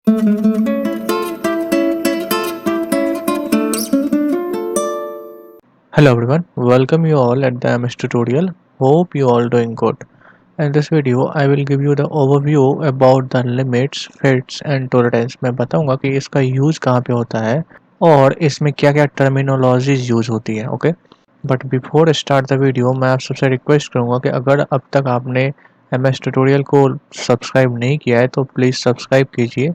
Hello everyone, welcome you all at the MS tutorial. Hope you all doing good. In this video, I will give you the overview about the limits, fits and tolerance. मैं बताऊंगा कि इसका use कहाँ पे होता है और इसमें क्या क्या टर्मिनोलॉजीज यूज होती है. Okay, but before start the video मैं आप सबसे रिक्वेस्ट करूंगा कि अगर अब तक आपने MS ट्यूटोरियल को सब्सक्राइब नहीं किया है तो प्लीज़ सब्सक्राइब कीजिए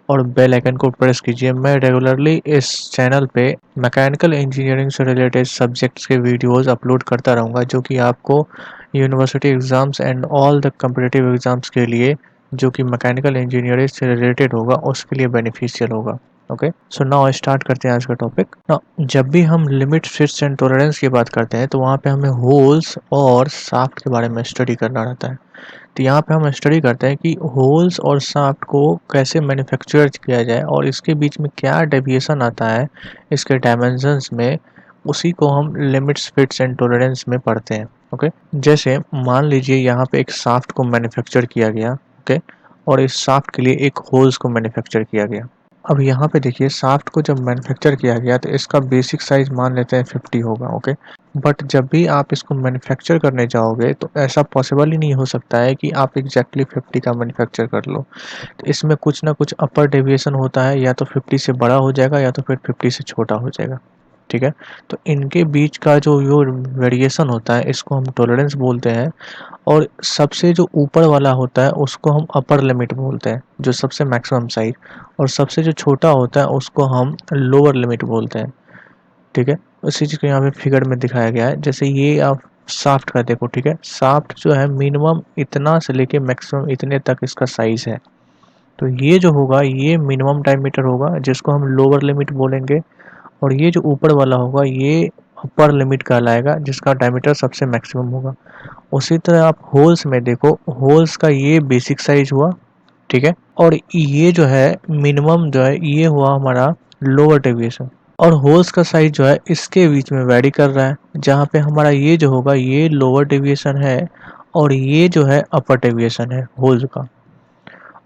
और बेल आइकन को प्रेस कीजिए. मैं रेगुलरली इस चैनल पे मैकेनिकल इंजीनियरिंग से रिलेटेड सब्जेक्ट्स के वीडियोस अपलोड करता रहूँगा जो कि आपको university exams and all the competitive exams के लिए जो कि मैकेनिकल इंजीनियरिंग से रिलेटेड होगा उसके लिए बेनिफिशियल होगा. ओके, सो नाउ स्टार्ट करते हैं आज का टॉपिक. नाउ जब भी हम लिमिट, फिट्स एंड टॉलरेंस की बात करते हैं तो वहाँ पे हमें होल्स और शाफ्ट के बारे में स्टडी करना रहता है. तो यहाँ पे हम स्टडी करते हैं कि होल्स और शाफ्ट को कैसे मैन्युफैक्चर किया जाए और इसके बीच में क्या डेविएशन आता है इसके डायमेंशंस में, उसी को हम लिमिट्स, फिट्स एंड टॉलरेंस में पढ़ते हैं. ओके, जैसे मान लीजिए यहाँ पे एक शाफ्ट को मैन्युफैक्चर किया गया. ओके, और इस शाफ्ट के लिए एक होल्स को मैन्युफैक्चर किया गया. अब यहाँ पे देखिए शाफ्ट को जब मैन्युफैक्चर किया गया तो इसका बेसिक साइज मान लेते हैं 50 होगा. ओके, बट जब भी आप इसको मैन्युफैक्चर करने जाओगे तो ऐसा पॉसिबल ही नहीं हो सकता है कि आप एग्जैक्टली 50 का मैन्युफैक्चर कर लो. तो इसमें कुछ ना कुछ अपर डेविएशन होता है, या तो 50 से बड़ा हो जाएगा या तो फिर 50 से छोटा हो जाएगा. ठीक है, तो इनके बीच का जो वेरिएशन होता है इसको हम टॉलरेंस बोलते हैं. और सबसे जो ऊपर वाला होता है उसको हम अपर लिमिट बोलते हैं, जो सबसे मैक्सिमम साइज. और सबसे जो छोटा होता है उसको हम लोअर लिमिट बोलते हैं. ठीक है, उसी चीज़ को यहाँ पे फिगर में दिखाया गया है. जैसे ये आप शाफ्ट का देखो. ठीक है, शाफ्ट जो है मिनिमम इतना से लेके मैक्सिमम इतने तक इसका साइज है. तो ये जो होगा ये मिनिमम डायमीटर होगा जिसको हम लोअर लिमिट बोलेंगे. और ये जो ऊपर वाला होगा ये अपर लिमिट कहलाएगा जिसका डायमीटर सबसे मैक्सिमम होगा. उसी तरह आप होल्स में देखो, होल्स का ये बेसिक साइज हुआ. ठीक है, और ये जो है मिनिमम जो है ये हुआ हमारा लोअर डेविएशन. और होल्स का साइज जो है इसके बीच में वैरी कर रहा है, जहाँ पे हमारा ये जो होगा ये लोअर डेविएशन है और ये जो है अपर डेविएशन है होल्स का.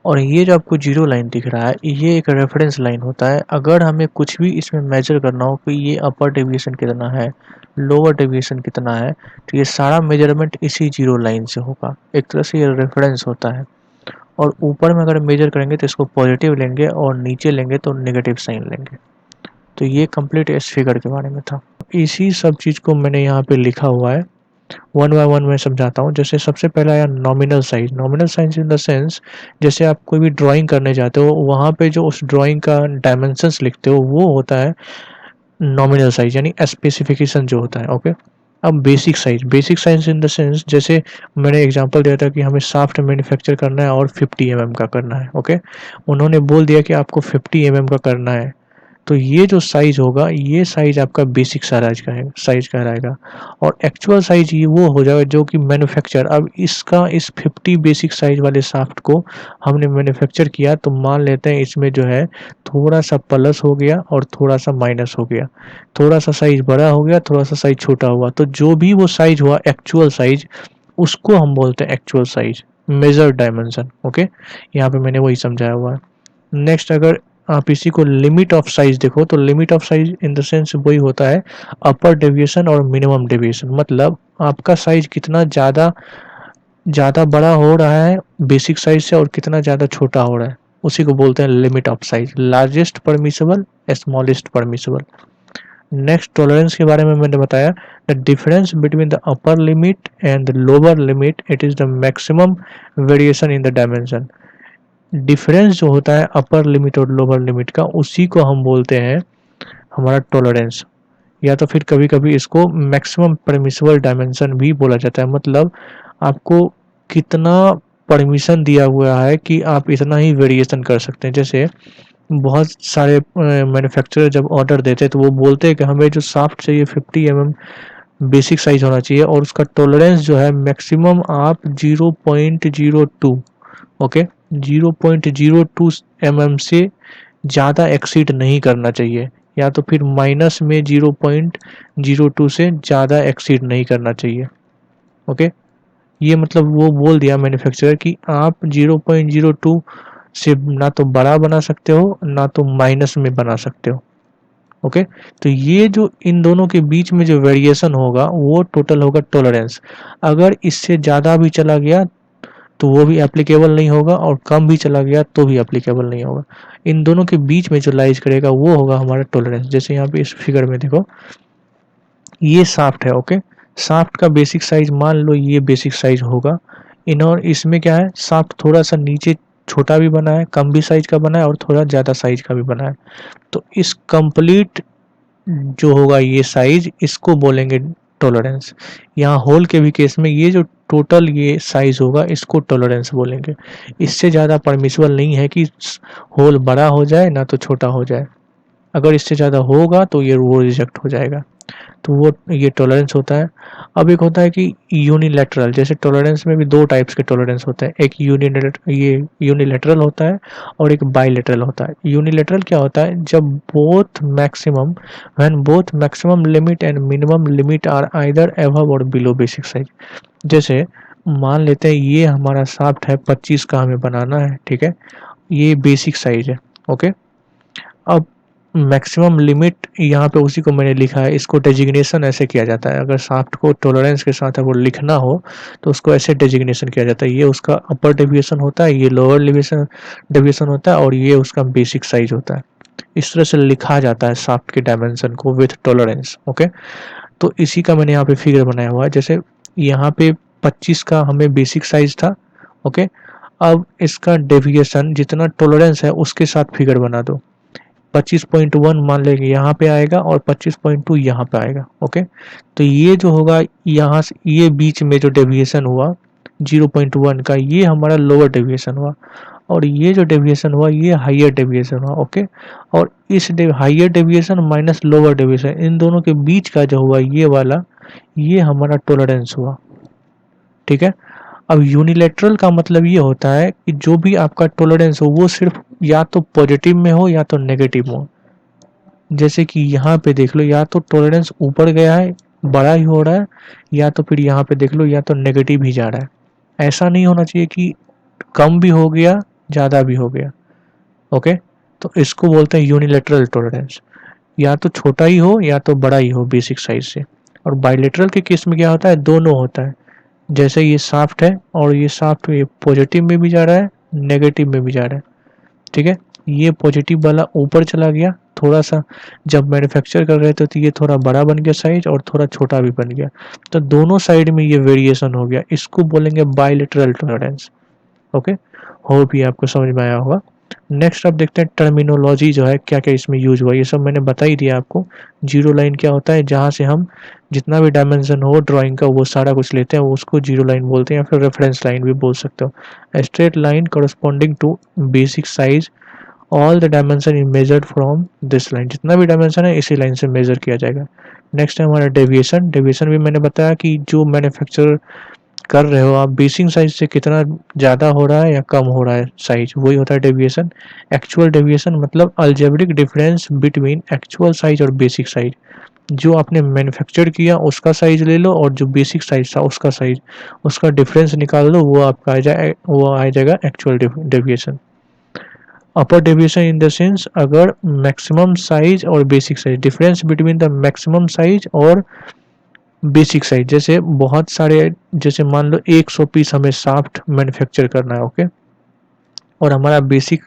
और ये जो आपको जीरो लाइन दिख रहा है ये एक रेफरेंस लाइन होता है. अगर हमें कुछ भी इसमें मेजर करना हो कि ये अपर डेविएशन कितना है, लोअर डेविएशन कितना है, तो ये सारा मेजरमेंट इसी जीरो लाइन से होगा. एक तरह से ये रेफरेंस होता है. और ऊपर में अगर मेजर करेंगे तो इसको पॉजिटिव लेंगे और नीचे लेंगे तो नेगेटिव साइन लेंगे. तो ये कंप्लीट इस फिगर के बारे में था. इसी सब चीज़ को मैंने यहाँ पे लिखा हुआ है, वन बाय वन मैं समझाता हूँ. जैसे सबसे पहला आया nominal size. Nominal size in the sense जैसे आप कोई भी ड्राइंग करने जाते हो वहाँ पे जो उस ड्राइंग का डायमेंशंस लिखते हो वो होता है नॉमिनल साइज, यानी स्पेसिफिकेशन जो होता है. ओके, अब basic size in the sense जैसे मैंने एग्जांपल दिया था कि हमें शाफ्ट मैन्युफैक्चर करना है और 50 का करना है. ओके, उन्होंने बोल दिया कि आपको 50 का करना है. तो ये जो साइज होगा ये साइज आपका बेसिक साइज कहलाएगा. और एक्चुअल साइज ये वो हो जाएगा जो कि मैन्युफैक्चर. अब इसका इस 50 बेसिक साइज वाले शाफ्ट को हमने मैन्युफैक्चर किया तो मान लेते हैं इसमें जो है थोड़ा सा प्लस हो गया और थोड़ा सा माइनस हो गया, थोड़ा सा साइज बड़ा हो गया, थोड़ा सा साइज छोटा हुआ. तो जो भी वो साइज हुआ एक्चुअल साइज उसको हम बोलते हैं actual size, major dimension. Okay, यहाँ पे मैंने वही समझाया हुआ है. नेक्स्ट अगर आप इसी को लिमिट ऑफ साइज देखो तो limit of size in the sense वही होता है अपर डेविएशन और मिनिमम डेविएशन. मतलब आपका साइज कितना ज़्यादा ज़्यादा बड़ा हो रहा है बेसिक साइज से और कितना ज़्यादा छोटा हो रहा है, उसी को बोलते हैं limit of size. Largest permissible, smallest permissible. Next tolerance के बारे में मैंने बताया, the difference between the upper limit and the lower limit it is the maximum variation in the dimension. Difference जो होता है अपर लिमिट और लोअर लिमिट का उसी को हम बोलते हैं हमारा टॉलरेंस. या तो फिर कभी कभी इसको मैक्सिमम परमिसिबल डायमेंशन भी बोला जाता है. मतलब आपको कितना परमिशन दिया हुआ है कि आप इतना ही वेरिएशन कर सकते हैं. जैसे बहुत सारे मैन्युफैक्चरर जब ऑर्डर देते हैं तो वो बोलते हैं कि हमें जो शाफ्ट चाहिए 50 बेसिक साइज होना चाहिए और उसका टॉलरेंस जो है मैक्सिमम आप 0.02. ओके, 0.02 से ज़्यादा एक्सीड नहीं करना चाहिए, या तो फिर माइनस में 0.02 से ज़्यादा एक्सीड नहीं करना चाहिए. ओके, ये मतलब वो बोल दिया मैन्युफैक्चरर कि आप 0.02 सिर्फ ना तो बड़ा बना सकते हो ना तो माइनस में बना सकते हो। ओके, तो ये जो इन दोनों के बीच में जो वेरिएशन होगा वो टोटल होगा टॉलरेंस। अगर इससे ज़्यादा भी चला गया तो वो भी एप्लीकेबल नहीं होगा, और कम भी चला गया तो भी एप्लीकेबल नहीं होगा। इन दोनों के बीच में जो लाइज करेगा वो होगा हमारा टॉलरेंस। जैसे यहाँ पे इस फिगर में देखो, ये शाफ्ट है। ओके, शाफ्ट का बेसिक साइज मान लो ये बेसिक साइज होगा। इन और इसमें क्या है, शाफ्ट थोड़ा सा नीचे छोटा भी बना है, कम भी साइज का बना है, और थोड़ा ज़्यादा साइज का भी बना है। तो इस कंप्लीट जो होगा ये साइज, इसको बोलेंगे टॉलरेंस। यहाँ होल के भी केस में ये जो टोटल ये साइज होगा इसको टॉलरेंस बोलेंगे। इससे ज़्यादा परमिसिबल नहीं है कि होल बड़ा हो जाए ना तो छोटा हो जाए। अगर इससे ज़्यादा होगा तो ये वो रिजेक्ट हो जाएगा। तो वो ये टॉलरेंस होता है। अब एक होता है कि यूनिलैटरल, जैसे टॉलरेंस में भी दो टाइप्स के टॉलरेंस होते हैं, एक यूनिलैटरल होता है और एक बाइलैटरल होता है। यूनिलैटरल क्या होता है, जब both maximum when both maximum limit and minimum limit are either above और बिलो बेसिक साइज। जैसे मान लेते हैं ये हमारा शाफ्ट है 25 का हमें बनाना है, ठीक है, ये बेसिक साइज है। ओके, अब मैक्सिमम लिमिट यहाँ पे उसी को मैंने लिखा है, इसको डेजिग्नेशन ऐसे किया जाता है। अगर शाफ्ट को टॉलरेंस के साथ अगर लिखना हो तो उसको ऐसे डेजिग्नेशन किया जाता है, ये उसका अपर डेविएशन होता है, ये लोअर डेविएशन डेविएशन होता है, और ये उसका बेसिक साइज होता है। इस तरह से लिखा जाता है शाफ्ट के डायमेंशन को विथ टॉलरेंस। ओके, तो इसी का मैंने यहाँ पे फिगर बनाया हुआ है। जैसे यहाँ पे 25 का हमें बेसिक साइज था। ओके, अब इसका डेविएशन जितना टॉलरेंस है उसके साथ फिगर बना दो। 25.1 मान लेंगे यहाँ पे आएगा और 25.2 यहाँ पे आएगा। ओके, तो ये जो होगा यहाँ से ये बीच में जो डेविएशन हुआ 0.1 का, ये हमारा लोअर डेविएशन हुआ, और ये जो डेविएशन हुआ ये हाइयर डेविएशन हुआ। ओके, और इस higher deviation minus lower deviation, इन दोनों के बीच का जो हुआ ये वाला, ये हमारा टॉलरेंस हुआ। ठीक है, अब यूनिलैटरल का मतलब ये होता है कि जो भी आपका टॉलरेंस हो वो सिर्फ या तो पॉजिटिव में हो या तो नेगेटिव हो। जैसे कि यहाँ पे देख लो, या तो टॉलरेंस ऊपर गया है, बड़ा ही हो रहा है, या तो फिर यहाँ पे देख लो या तो नेगेटिव ही जा रहा है। ऐसा नहीं होना चाहिए कि कम भी हो गया ज़्यादा भी हो गया। ओके, तो इसको बोलते हैं यूनिलैटरल टॉलरेंस, या तो छोटा ही हो या तो बड़ा ही हो बेसिक साइज से। और बाइलेटरल के केस में क्या होता है, दोनों होता है। जैसे ये शाफ्ट है और ये शाफ्ट ये पॉजिटिव में भी जा रहा है नेगेटिव में भी जा रहा है। ठीक है, ये पॉजिटिव वाला ऊपर चला गया थोड़ा सा, जब मैन्युफैक्चर कर रहे थे तो ये थोड़ा बड़ा बन गया साइज और थोड़ा छोटा भी बन गया, तो दोनों साइड में ये वेरिएशन हो गया, इसको बोलेंगे बाइलेटरल टॉलरेंस। ओके, होप ये आपको समझ में आया होगा। नेक्स्ट अब देखते हैं टर्मिनोलॉजी जो है क्या क्या इसमें यूज हुआ, ये सब मैंने बता ही दिया आपको। जीरो लाइन क्या होता है, जहाँ से हम जितना भी डायमेंशन हो ड्राइंग का वो सारा कुछ लेते हैं, वो उसको जीरो लाइन बोलते हैं, या फिर रेफरेंस लाइन भी बोल सकते हो। Straight line corresponding to basic size, all the dimension is measured from this line, जितना भी डायमेंशन है इसी लाइन से मेजर किया जाएगा। नेक्स्ट है हमारा डेविएशन। डेविएशन भी मैंने बताया कि जो मैन्युफैक्चर कर रहे हो आप बेसिक साइज से कितना ज़्यादा हो रहा है या कम हो रहा है साइज, वही होता है डेविएशन। एक्चुअल डेविएशन मतलब algebraic difference between actual size और बेसिक साइज, जो आपने मैन्युफैक्चर किया उसका साइज ले लो और जो बेसिक साइज था उसका साइज, उसका डिफरेंस निकाल लो, वो आपका आ जाएगा actual deviation. Upper deviation in the sense, अगर मैक्सिमम साइज और basic size, difference between the maximum size और बेसिक साइज। जैसे बहुत सारे, जैसे मान लो 100 पीस हमें शाफ्ट मैन्युफैक्चर करना है। ओके, और हमारा बेसिक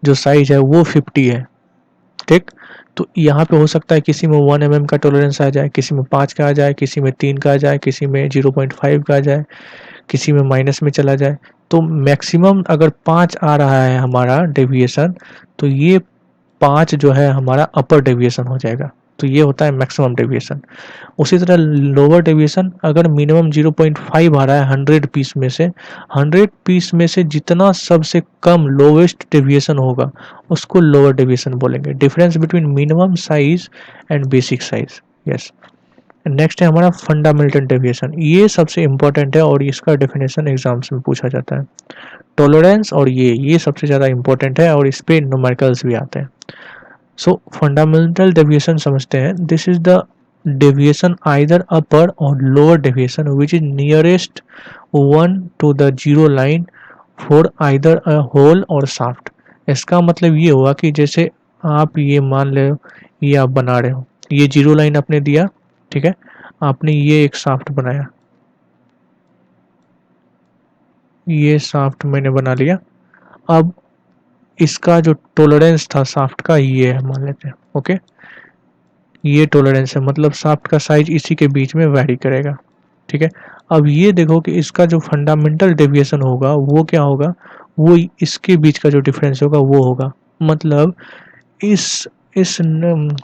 जो साइज है वो 50 है। ठीक, तो यहाँ पे हो सकता है किसी में 1 mm का टॉलरेंस आ जाए, किसी में 5 का आ जाए, किसी में 3 का आ जाए, किसी में 0.5 का आ जाए, किसी में माइनस में चला जाए। तो मैक्सिमम अगर 5 आ रहा है हमारा डेविएशन, तो ये 5 जो है हमारा अपर डेविएशन हो जाएगा, तो ये होता है मैक्सिमम डेविएशन। उसी तरह लोअर डेविएशन, अगर मिनिमम 0.5 आ रहा है 100 पीस में से, 100 पीस में से जितना सबसे कम लोवेस्ट डेविएशन होगा उसको लोअर डेविएशन बोलेंगे। Difference between minimum size and basic size. Yes, next है हमारा फंडामेंटल डेविएशन, ये सबसे इंपॉर्टेंट है और इसका डेफिनेशन एग्जाम्स में पूछा जाता है। टॉलरेंस और ये सबसे ज़्यादा इंपॉर्टेंट है और इस पे न्यूमेरिकल्स भी आते हैं। सो फंडामेंटल डेविएशन समझते हैं, this is the deviation either upper or lower deviation which is nearest one to the zero line for either a hole or shaft। इसका मतलब ये हुआ कि जैसे आप ये मान लो, ये आप बना रहे हो, ये जीरो लाइन आपने दिया, ठीक है, आपने ये एक शाफ्ट बनाया, ये शाफ्ट मैंने बना लिया। अब इसका जो टॉलरेंस था शाफ्ट का ये है मान लेते हैं, ओके, ये टॉलरेंस है, मतलब शाफ्ट का साइज इसी के बीच में वैरी करेगा, ठीक है। अब ये देखो कि इसका जो फंडामेंटल डेविएशन होगा वो क्या होगा, वो इसके बीच का जो डिफरेंस होगा वो होगा, मतलब इस इस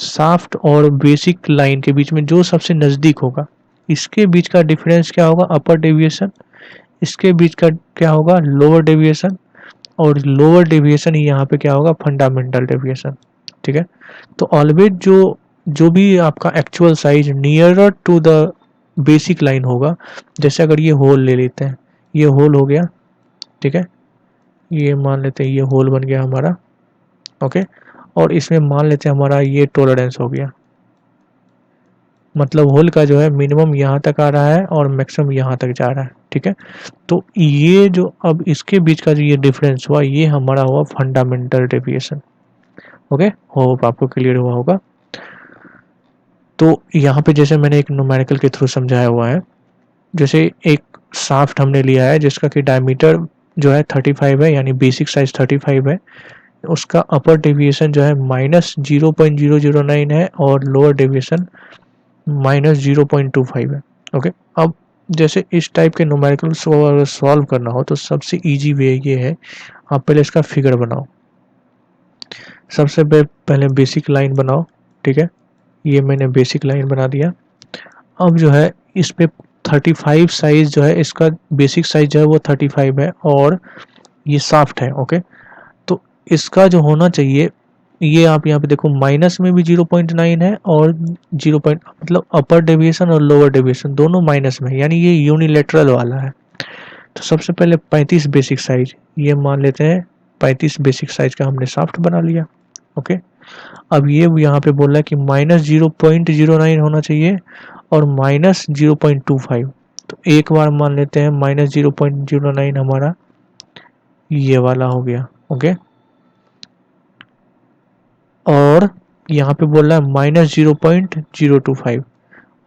शाफ्ट और बेसिक लाइन के बीच में जो सबसे नज़दीक होगा, इसके बीच का डिफरेंस क्या होगा, अपर डेविएशन, इसके बीच का क्या होगा, लोअर डेविएशन, और लोअर डेविएशन ही यहाँ पे क्या होगा, फंडामेंटल डेविएशन, ठीक है। तो ऑलवेज जो जो भी आपका actual size nearer to the basic line होगा, जैसे अगर ये होल ले लेते हैं, ये होल हो गया, ठीक है, ये मान लेते हैं ये होल बन गया हमारा, ओके, और इसमें मान लेते हैं हमारा ये टॉलरेंस हो गया, मतलब होल का जो है मिनिमम यहाँ तक आ रहा है और मैक्सिमम यहाँ तक जा रहा है, ठीक है। तो ये जो अब इसके बीच का जो ये डिफरेंस हुआ, ये हमारा हुआ फंडामेंटल डेविएशन, ओके, होप आपको क्लियर हुआ होगा। तो यहाँ पे जैसे मैंने एक न्यूमेरिकल के थ्रू समझाया हुआ है, जैसे एक शाफ्ट हमने लिया है जिसका कि डायमीटर जो है 35 है, यानी बेसिक साइज 35 है, उसका अपर डेविएशन जो है -0.009 है और लोअर डेविएशन -0.25 है, ओके। अब जैसे इस टाइप के न्यूमेरिकल सॉल्व करना हो तो सबसे इजी वे ये है, आप पहले इसका फिगर बनाओ, सबसे पहले बेसिक लाइन बनाओ, ठीक है, ये मैंने बेसिक लाइन बना दिया। अब जो है इस पे 35 साइज जो है, इसका बेसिक साइज जो है वो 35 है और ये शाफ्ट है, ओके। तो इसका जो होना चाहिए, ये आप यहाँ पे देखो माइनस में भी 0.9 है और 0 मतलब अपर डेविएशन और लोअर डेविएशन दोनों माइनस में, यानी ये यूनिलेटरल वाला है। तो सबसे पहले 35 बेसिक साइज, ये मान लेते हैं 35 बेसिक साइज का हमने शाफ्ट बना लिया, ओके। अब ये यहाँ पे बोल रहा है कि -0.09 होना चाहिए और -0.25, तो एक बार मान लेते हैं -0.09 हमारा ये वाला हो गया, ओके। और यहाँ पे बोल रहा है -0.025,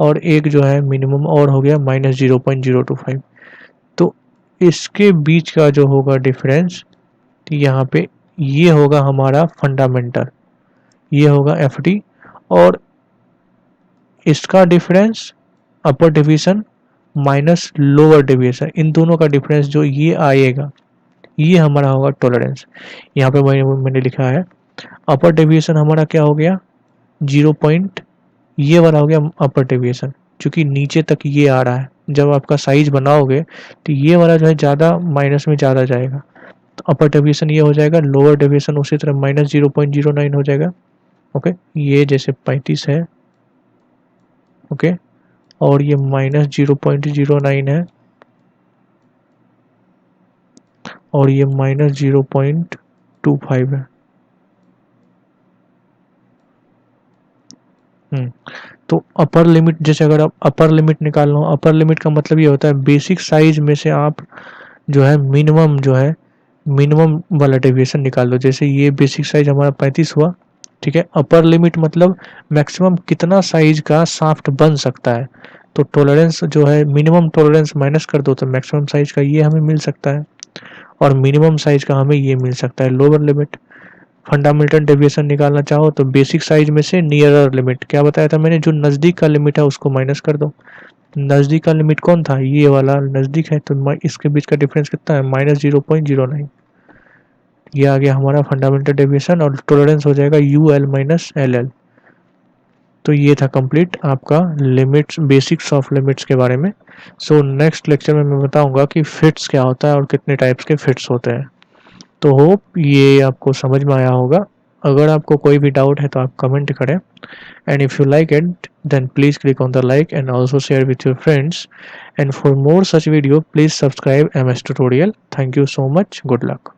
और एक जो है मिनिमम और हो गया -0.025। तो इसके बीच का जो होगा डिफरेंस, यहाँ पे ये होगा हमारा फंडामेंटल, ये होगा एफ डी, और इसका difference upper division minus lower division, इन दोनों का डिफरेंस जो ये आएगा, ये हमारा होगा टॉलरेंस। यहाँ पे मैंने लिखा है अपर डेविएशन हमारा क्या हो गया, 0 पॉइंट, ये वाला हो गया अपर डेविएशन, क्योंकि नीचे तक ये आ रहा है, जब आपका साइज बनाओगे तो ये वाला जो है ज़्यादा माइनस में ज़्यादा जाएगा, तो अपर डेविएशन ये हो जाएगा, लोअर डेविएशन उसी तरह -0.09 हो जाएगा, ओके। ये जैसे 35 है, ओके, और ये -0.09 है और ये -0.25 है। तो अपर लिमिट, जैसे अगर आप अपर लिमिट निकालना हो, अपर लिमिट का मतलब ये होता है बेसिक साइज में से आप जो है मिनिमम जो है मिनिमम वाला डेविएशन निकाल दो। जैसे ये बेसिक साइज हमारा 35 हुआ, ठीक है। अपर लिमिट मतलब मैक्सिमम कितना साइज का शाफ्ट बन सकता है, तो टॉलरेंस जो है मिनिमम टॉलरेंस माइनस कर दो तो मैक्सिमम साइज का ये हमें मिल सकता है, और मिनिमम साइज का हमें ये मिल सकता है लोअर लिमिट। फंडामेंटल डेविएशन निकालना चाहो तो बेसिक साइज में से नियरर लिमिट, क्या बताया था मैंने, जो नज़दीक का लिमिट है उसको माइनस कर दो। नज़दीक का लिमिट कौन था, ये वाला नज़दीक है, तो इसके बीच का डिफरेंस कितना है, -0.09, ये आ गया हमारा फंडामेंटल डेविएशन, और टॉलरेंस हो जाएगा UL माइनस LL। तो ये था कंप्लीट आपका लिमिट्स, बेसिक्स ऑफ लिमिट्स के बारे में। सो नेक्स्ट लेक्चर में मैं बताऊंगा कि फिट्स क्या होता है और कितने टाइप्स के फिट्स होते हैं। तो होप ये आपको समझ में आया होगा। अगर आपको कोई भी डाउट है तो आप कमेंट करें, and if you like it then please click on the like and also share with your friends, and for more such video please subscribe MS Tutorial. Thank you so much, good luck.